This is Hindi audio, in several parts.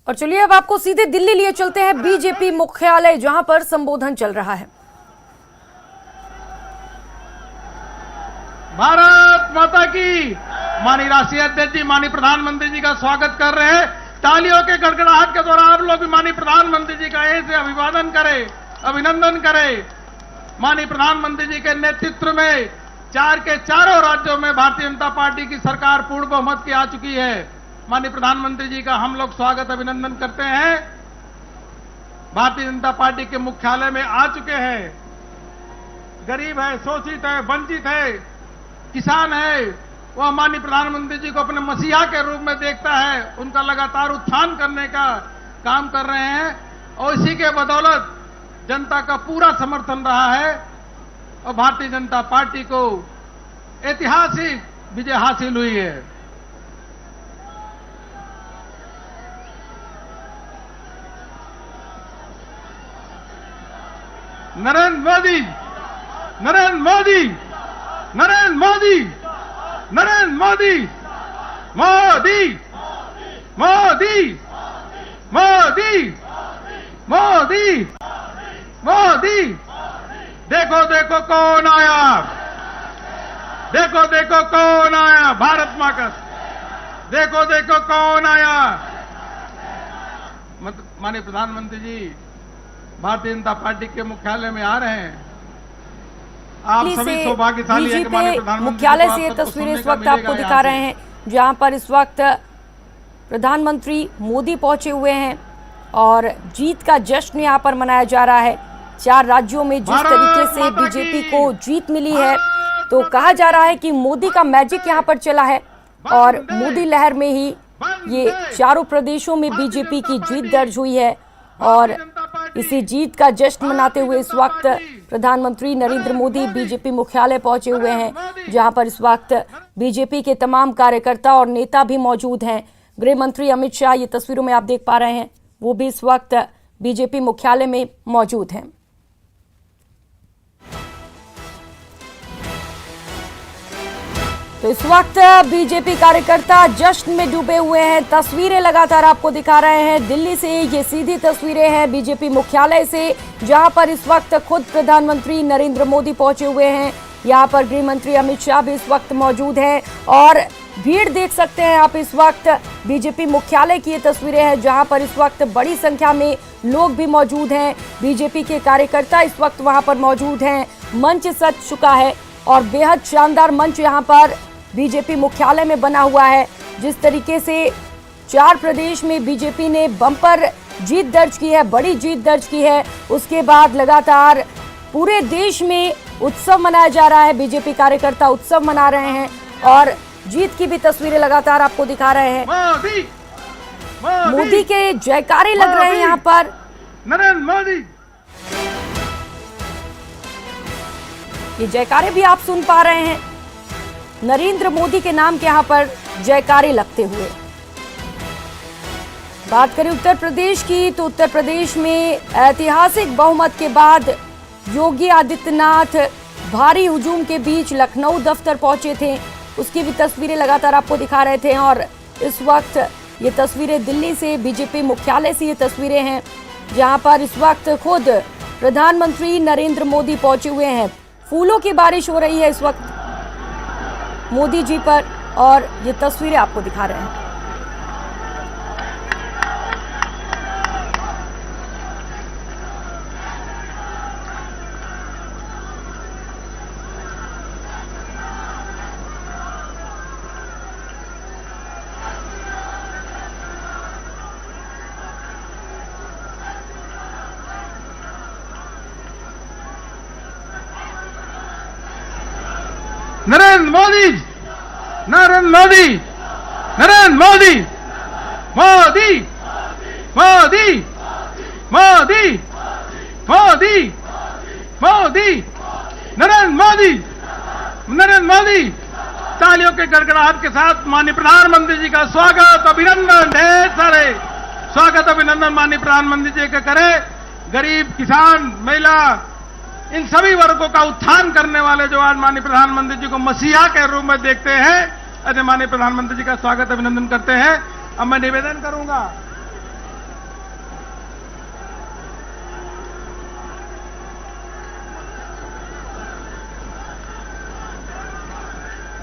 और चलिए अब आपको सीधे दिल्ली लिए चलते हैं, बीजेपी मुख्यालय जहां पर संबोधन चल रहा है। भारत माता की। माननीय राष्ट्रीय अध्यक्ष जी माननीय प्रधानमंत्री जी का स्वागत कर रहे हैं। तालियों के गड़गड़ाहट के द्वारा आप लोग भी माननीय प्रधानमंत्री जी का ऐसे अभिवादन करें, अभिनंदन करें। माननीय प्रधानमंत्री जी के नेतृत्व में चार के चारों राज्यों में भारतीय जनता पार्टी की सरकार पूर्ण बहुमत की आ चुकी है। माननीय प्रधानमंत्री जी का हम लोग स्वागत अभिनंदन करते हैं। भारतीय जनता पार्टी के मुख्यालय में आ चुके हैं। गरीब है, शोषित है, वंचित है, किसान है, वह माननीय प्रधानमंत्री जी को अपने मसीहा के रूप में देखता है। उनका लगातार उत्थान करने का काम कर रहे हैं और इसी के बदौलत जनता का पूरा समर्थन रहा है और भारतीय जनता पार्टी को ऐतिहासिक विजय हासिल हुई है। नरेंद्र मोदी, नरेंद्र मोदी, नरेंद्र मोदी, नरेंद्र मोदी, मोदी, मोदी, मोदी, मोदी, मोदी। देखो देखो कौन आया, देखो देखो कौन आया, भारत मां का। देखो देखो कौन आया। माननीय प्रधानमंत्री जी भारतीय जनता पार्टी के मुख्यालय में आ रहे हैं। आप सभी सौभाग्यशाली हैं कि माननीय प्रधानमंत्री मुख्यालय से ये तस्वीरें इस वक्त आपको दिखा रहे हैं, जहां पर इस वक्त प्रधानमंत्री मोदी पहुंचे हुए हैं और जीत का जश्न यहां पर मनाया जा रहा है। 4 राज्यों में जिस तरीके से बीजेपी को जीत मिली है, तो कहा जा रहा है कि मोदी का मैजिक यहां पर चला है और मोदी लहर में ही ये चारों प्रदेशों में बीजेपी की जीत दर्ज हुई है। और इसी जीत का जश्न मनाते हुए इस वक्त प्रधानमंत्री नरेंद्र मोदी बीजेपी मुख्यालय पहुंचे हुए हैं, जहां पर इस वक्त बीजेपी के तमाम कार्यकर्ता और नेता भी मौजूद हैं। गृह मंत्री अमित शाह, ये तस्वीरों में आप देख पा रहे हैं, वो भी इस वक्त बीजेपी मुख्यालय में मौजूद हैं। तो इस वक्त बीजेपी कार्यकर्ता जश्न में डूबे हुए हैं। तस्वीरें लगातार आपको दिखा रहे हैं दिल्ली से। ये सीधी तस्वीरें हैं बीजेपी मुख्यालय से, जहां पर इस वक्त खुद प्रधानमंत्री नरेंद्र मोदी पहुंचे हुए हैं। यहां पर गृह मंत्री अमित शाह भी इस वक्त मौजूद हैं और भीड़ देख सकते हैं आप इस वक्त। बीजेपी मुख्यालय की ये तस्वीरें हैं, जहां पर इस वक्त बड़ी संख्या में लोग भी मौजूद हैं। बीजेपी के कार्यकर्ता इस वक्त वहां पर मौजूद हैं। मंच सज चुका है और बेहद शानदार मंच यहाँ पर बीजेपी मुख्यालय में बना हुआ है। जिस तरीके से 4 प्रदेश में बीजेपी ने बम्पर जीत दर्ज की है, बड़ी जीत दर्ज की है, उसके बाद लगातार पूरे देश में उत्सव मनाया जा रहा है। बीजेपी कार्यकर्ता उत्सव मना रहे हैं और जीत की भी तस्वीरें लगातार आपको दिखा रहे हैं। मोदी के जयकारे लग रहे हैं यहाँ पर। नरेंद्र मोदी, ये जयकारे भी आप सुन पा रहे हैं, नरेंद्र मोदी के नाम के यहाँ पर जयकारे लगते हुए। बात करें उत्तर प्रदेश की, तो उत्तर प्रदेश में ऐतिहासिक बहुमत के बाद योगी आदित्यनाथ भारी हुजूम के बीच लखनऊ दफ्तर पहुंचे थे। उसकी भी तस्वीरें लगातार आपको दिखा रहे थे और इस वक्त ये तस्वीरें दिल्ली से बीजेपी मुख्यालय से ये तस्वीरें हैं, जहां पर इस वक्त खुद प्रधानमंत्री नरेंद्र मोदी पहुंचे हुए हैं। फूलों की बारिश हो रही है इस वक्त मोदी जी पर और ये तस्वीरें आपको दिखा रहे हैं। नरेंद्र मोदी, नरेंद्र मोदी, नरेंद्र मोदी, मोदी, मोदी, मोदी, मोदी, मोदी, नरेंद्र मोदी, नरेंद्र मोदी। तालियों के गड़गड़ाहट के साथ माननीय प्रधानमंत्री जी का स्वागत अभिनंदन, ढेर सारे स्वागत अभिनंदन माननीय प्रधानमंत्री जी का करें। गरीब, किसान, महिला, इन सभी वर्गों का उत्थान करने वाले जो आज माननीय प्रधानमंत्री जी को मसीहा के रूप में देखते हैं, ऐसे माननीय प्रधानमंत्री जी का स्वागत अभिनंदन करते हैं। अब मैं निवेदन करूंगा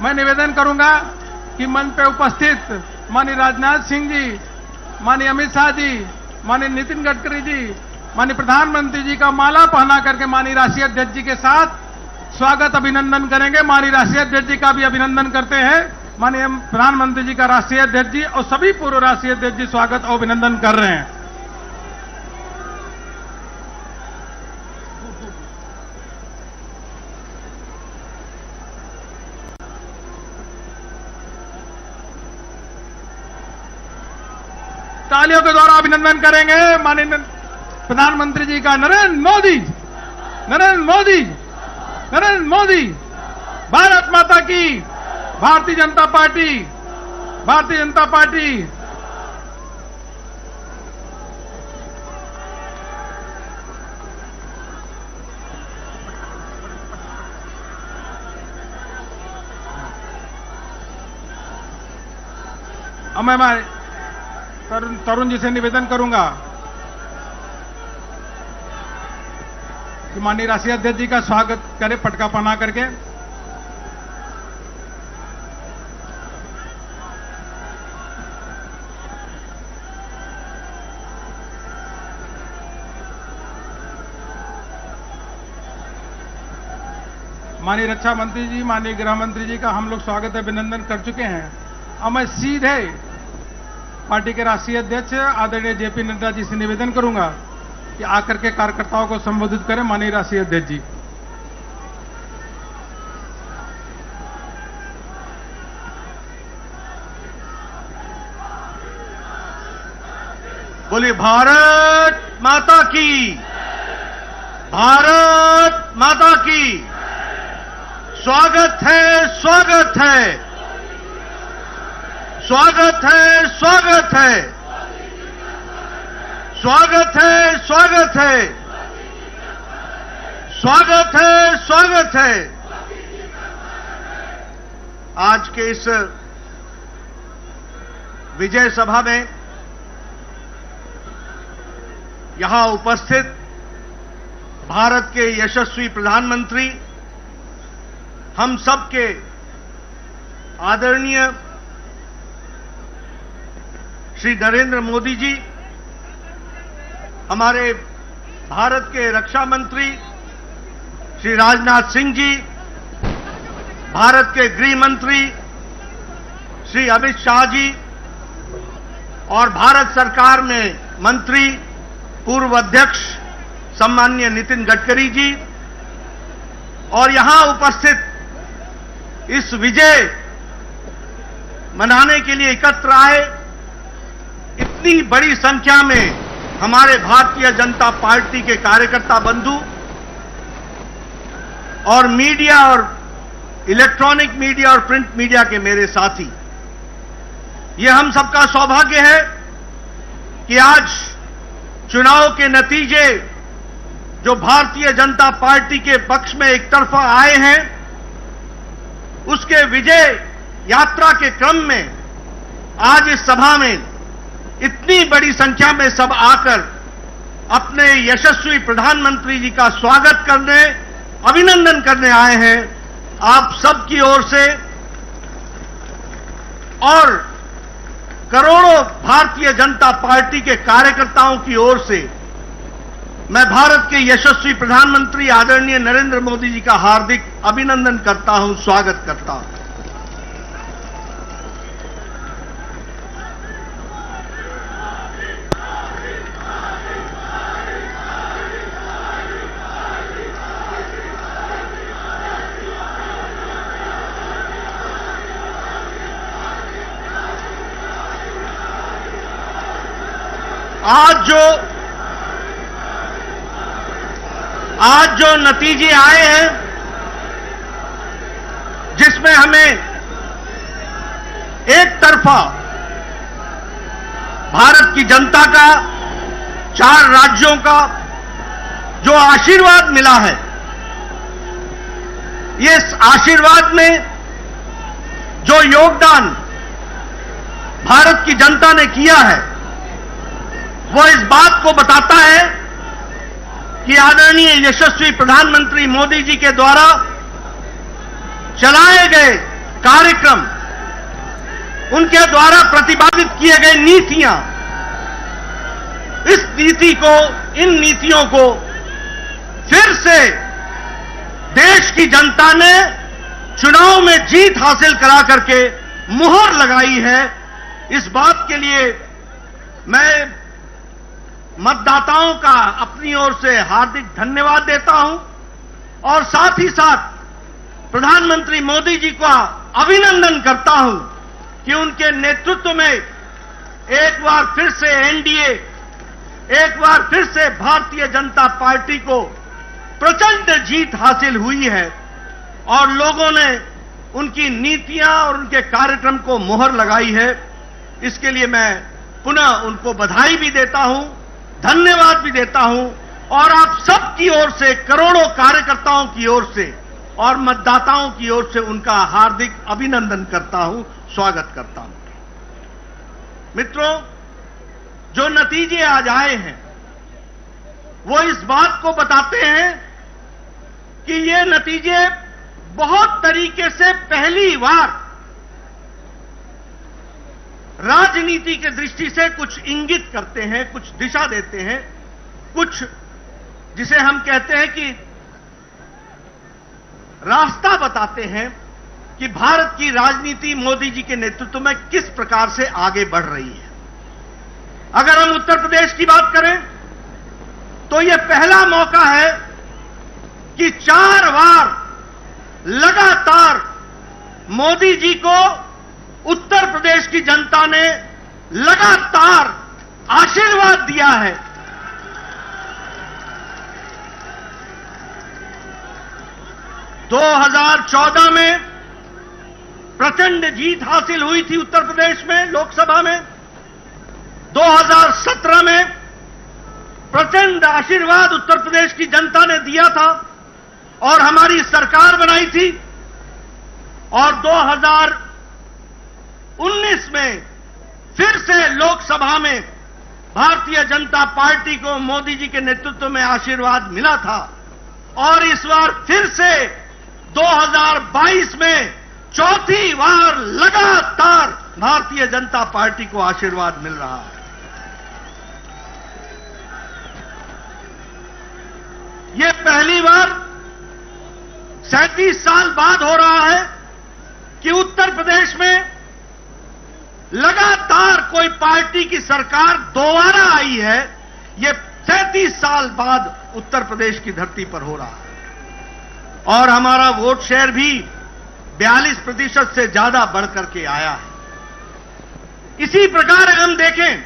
मैं निवेदन करूंगा कि मंच पे उपस्थित माननीय राजनाथ सिंह जी, माननीय अमित शाह जी, माननीय नितिन गडकरी जी, माननीय प्रधानमंत्री जी का माला पहना करके माननीय राष्ट्रीय अध्यक्ष जी के साथ स्वागत अभिनंदन करेंगे। माननीय राष्ट्रीय अध्यक्ष जी का भी अभिनंदन करते हैं। माननीय प्रधानमंत्री जी का राष्ट्रीय अध्यक्ष जी और सभी पूर्व राष्ट्रीय अध्यक्ष जी स्वागत और अभिनंदन कर रहे हैं। तालियों के द्वारा अभिनंदन करेंगे माननीय प्रधानमंत्री जी का। नरेंद्र मोदी, नरेंद्र मोदी, नरेंद्र मोदी। भारत माता की, भारतीय जनता पार्टी, भारतीय जनता पार्टी। अब मैं हमारे तरुण जी से निवेदन करूंगा कि माननीय राष्ट्रीय अध्यक्ष जी का स्वागत करें पटका पहना करके। माननीय रक्षा मंत्री जी, माननीय गृह मंत्री जी का हम लोग स्वागत अभिनंदन कर चुके हैं। अब मैं सीधे पार्टी के राष्ट्रीय अध्यक्ष आदरणीय जेपी नड्डा जी से निवेदन करूंगा कि आकर के कार्यकर्ताओं को संबोधित करें। माननीय राष्ट्रीय अध्यक्ष जी। बोलिए भारत माता की, भारत माता की। स्वागत है, स्वागत है, स्वागत है, स्वागत है, स्वागत है, स्वागत है, स्वागत है, स्वागत है। आज के इस विजय सभा में यहां उपस्थित भारत के यशस्वी प्रधानमंत्री, हम सबके आदरणीय श्री नरेंद्र मोदी जी, हमारे भारत के रक्षा मंत्री श्री राजनाथ सिंह जी, भारत के गृह मंत्री श्री अमित शाह जी और भारत सरकार में मंत्री पूर्व अध्यक्ष सम्माननीय नितिन गडकरी जी और यहां उपस्थित इस विजय मनाने के लिए एकत्र आए इतनी बड़ी संख्या में हमारे भारतीय जनता पार्टी के कार्यकर्ता बंधु और मीडिया और इलेक्ट्रॉनिक मीडिया और प्रिंट मीडिया के मेरे साथी, ये हम सबका सौभाग्य है कि आज चुनाव के नतीजे जो भारतीय जनता पार्टी के पक्ष में एक तरफा आए हैं, उसके विजय यात्रा के क्रम में आज इस सभा में इतनी बड़ी संख्या में सब आकर अपने यशस्वी प्रधानमंत्री जी का स्वागत करने, अभिनंदन करने आए हैं। आप सबकी ओर से और करोड़ों भारतीय जनता पार्टी के कार्यकर्ताओं की ओर से मैं भारत के यशस्वी प्रधानमंत्री आदरणीय नरेंद्र मोदी जी का हार्दिक अभिनंदन करता हूं, स्वागत करता हूं। आज जो नतीजे आए हैं, जिसमें हमें एक तरफा भारत की जनता का, 4 राज्यों का जो आशीर्वाद मिला है, ये आशीर्वाद में जो योगदान भारत की जनता ने किया है, वो इस बात को बताता है कि आदरणीय यशस्वी प्रधानमंत्री मोदी जी के द्वारा चलाए गए कार्यक्रम, उनके द्वारा प्रतिपादित किए गए नीतियां, इन नीतियों को फिर से देश की जनता ने चुनाव में जीत हासिल करा करके मुहर लगाई है। इस बात के लिए मैं मतदाताओं का अपनी ओर से हार्दिक धन्यवाद देता हूं और साथ ही साथ प्रधानमंत्री मोदी जी का अभिनंदन करता हूं कि उनके नेतृत्व में एक बार फिर से एनडीए, एक बार फिर से भारतीय जनता पार्टी को प्रचंड जीत हासिल हुई है और लोगों ने उनकी नीतियां और उनके कार्यक्रम को मुहर लगाई है। इसके लिए मैं पुनः उनको बधाई भी देता हूं, धन्यवाद भी देता हूं और आप सबकी ओर से, करोड़ों कार्यकर्ताओं की ओर से और मतदाताओं की ओर से उनका हार्दिक अभिनंदन करता हूं, स्वागत करता हूं। मित्रों, जो नतीजे आज आए हैं वो इस बात को बताते हैं कि ये नतीजे बहुत तरीके से पहली बार राजनीति के दृष्टि से कुछ इंगित करते हैं, कुछ दिशा देते हैं, कुछ जिसे हम कहते हैं कि रास्ता बताते हैं कि भारत की राजनीति मोदी जी के नेतृत्व में किस प्रकार से आगे बढ़ रही है। अगर हम उत्तर प्रदेश की बात करें तो यह पहला मौका है कि 4 बार लगातार मोदी जी को उत्तर प्रदेश की जनता ने लगातार आशीर्वाद दिया है। दो 2014 में प्रचंड जीत हासिल हुई थी उत्तर प्रदेश में लोकसभा में। 2017 में प्रचंड आशीर्वाद उत्तर प्रदेश की जनता ने दिया था और हमारी सरकार बनाई थी और 2019 में फिर से लोकसभा में भारतीय जनता पार्टी को मोदी जी के नेतृत्व में आशीर्वाद मिला था और इस बार फिर से 2022 में चौथी बार लगातार भारतीय जनता पार्टी को आशीर्वाद मिल रहा है। यह पहली बार 37 साल बाद हो रहा है कि उत्तर प्रदेश में लगातार कोई पार्टी की सरकार दोबारा आई है। यह 37 साल बाद उत्तर प्रदेश की धरती पर हो रहा है और हमारा वोट शेयर भी 42% से ज्यादा बढ़कर के आया है। इसी प्रकार हम देखें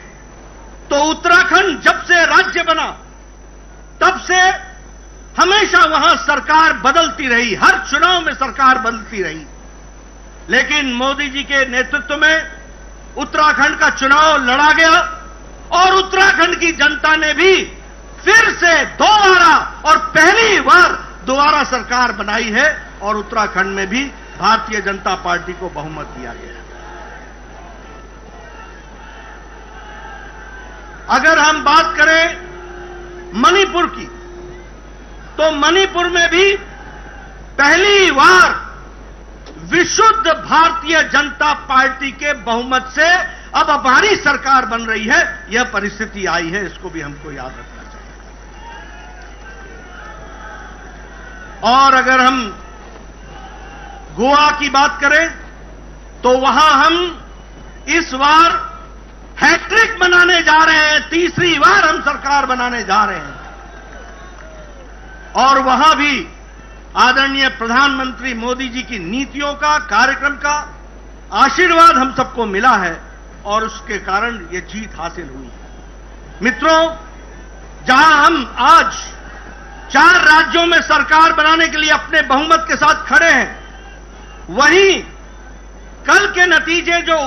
तो उत्तराखंड जब से राज्य बना तब से हमेशा वहां सरकार बदलती रही, हर चुनाव में सरकार बदलती रही, लेकिन मोदी जी के नेतृत्व में उत्तराखंड का चुनाव लड़ा गया और उत्तराखंड की जनता ने भी फिर से दोबारा और पहली बार दोबारा सरकार बनाई है और उत्तराखंड में भी भारतीय जनता पार्टी को बहुमत दिया गया। अगर हम बात करें मणिपुर की तो मणिपुर में भी पहली बार विशुद्ध भारतीय जनता पार्टी के बहुमत से अब हमारी सरकार बन रही है। यह परिस्थिति आई है, इसको भी हमको याद रखना चाहिए। और अगर हम गोवा की बात करें तो वहां हम इस बार हैट्रिक बनाने जा रहे हैं, तीसरी बार हम सरकार बनाने जा रहे हैं और वहां भी आदरणीय प्रधानमंत्री मोदी जी की नीतियों का, कार्यक्रम का आशीर्वाद हम सबको मिला है और उसके कारण ये जीत हासिल हुई है। मित्रों, जहां हम आज 4 राज्यों में सरकार बनाने के लिए अपने बहुमत के साथ खड़े हैं, वहीं कल के नतीजे जो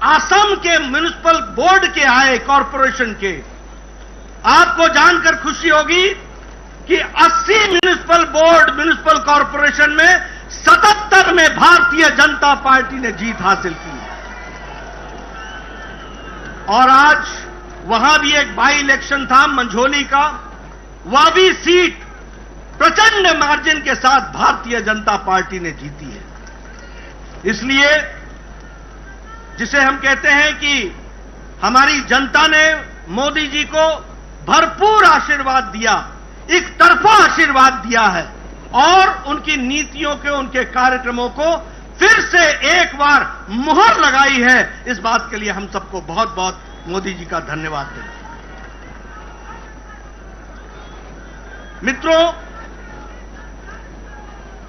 असम के म्युनिसिपल बोर्ड के आए, कॉरपोरेशन के, आपको जानकर खुशी होगी कि 80 म्युनिसिपल कॉरपोरेशन में 77 में भारतीय जनता पार्टी ने जीत हासिल की और आज वहां भी एक बाई इलेक्शन था मंझोली का, वह भी सीट प्रचंड मार्जिन के साथ भारतीय जनता पार्टी ने जीती है। इसलिए जिसे हम कहते हैं कि हमारी जनता ने मोदी जी को भरपूर आशीर्वाद दिया, एक तरफा आशीर्वाद दिया है और उनकी नीतियों के, उनके कार्यक्रमों को फिर से एक बार मुहर लगाई है। इस बात के लिए हम सबको बहुत बहुत मोदी जी का धन्यवाद दें। मित्रों,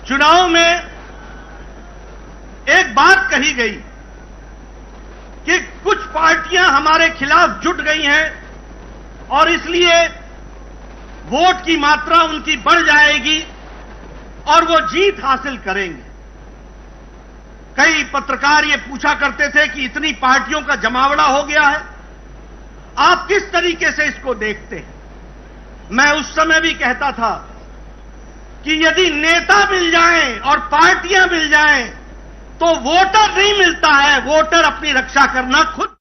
चुनाव में एक बात कही गई कि कुछ पार्टियां हमारे खिलाफ जुट गई हैं और इसलिए वोट की मात्रा उनकी बढ़ जाएगी और वो जीत हासिल करेंगे। कई पत्रकार ये पूछा करते थे कि इतनी पार्टियों का जमावड़ा हो गया है, आप किस तरीके से इसको देखते हैं? मैं उस समय भी कहता था कि यदि नेता मिल जाएं और पार्टियां मिल जाएं तो वोटर नहीं मिलता है, वोटर अपनी रक्षा करना खुद